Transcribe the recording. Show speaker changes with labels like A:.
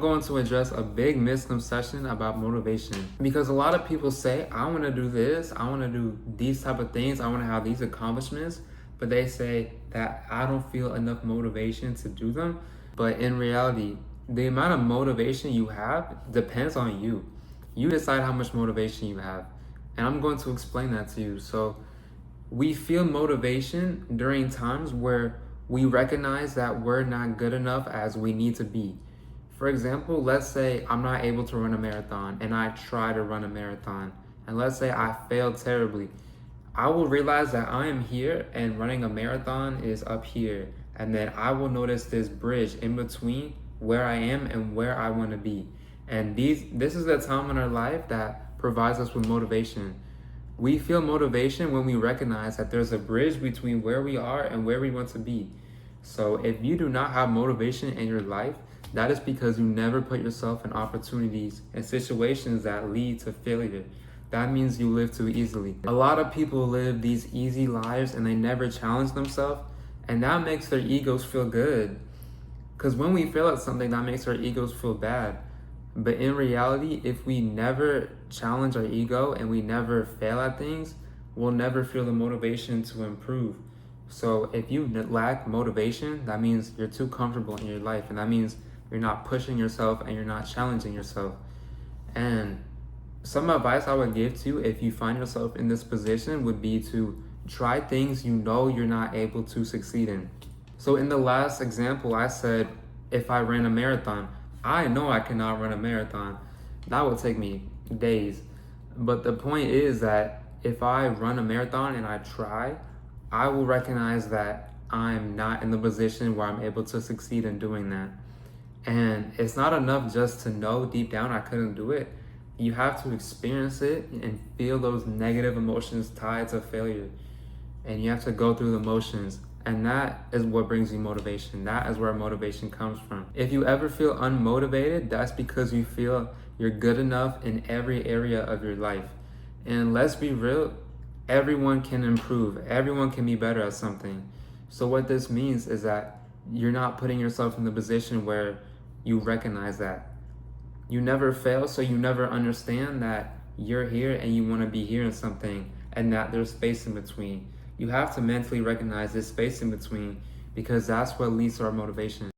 A: going to address a big misconception about motivation, because a lot of people say, I want to do this, I want to do these type of things, I want to have these accomplishments, but they say that I don't feel enough motivation to do them. But in reality, the amount of motivation you have depends on you. You decide how much motivation you have. And I'm going to explain that to you. So we feel motivation during times where we recognize that we're not good enough as we need to be. For example, let's say I'm not able to run a marathon and I try to run a marathon. And let's say I fail terribly. I will realize that I am here and running a marathon is up here. And then I will notice this bridge in between where I am and where I want to be. And this is the time in our life that provides us with motivation. We feel motivation when we recognize that there's a bridge between where we are and where we want to be. So if you do not have motivation in your life, that is because you never put yourself in opportunities and situations that lead to failure. That means you live too easily. A lot of people live these easy lives and they never challenge themselves, and that makes their egos feel good. Because when we fail at something, that makes our egos feel bad. But in reality, if we never challenge our ego and we never fail at things, we'll never feel the motivation to improve. So if you lack motivation, that means you're too comfortable in your life, and that means you're not pushing yourself and you're not challenging yourself. And some advice I would give to you if you find yourself in this position would be to try things you know you're not able to succeed in. So in the last example, I said, if I ran a marathon, I know I cannot run a marathon. That would take me days. But the point is that if I run a marathon and I try, I will recognize that I'm not in the position where I'm able to succeed in doing that. And it's not enough just to know deep down I couldn't do it. You have to experience it and feel those negative emotions tied to failure. And you have to go through the motions. And that is what brings you motivation. That is where motivation comes from. If you ever feel unmotivated, that's because you feel you're good enough in every area of your life. And let's be real, everyone can improve. Everyone can be better at something. So what this means is that you're not putting yourself in the position where you recognize that. You never fail, so you never understand that you're here and you want to be here in something and that there's space in between. You have to mentally recognize this space in between, because that's what leads to our motivation.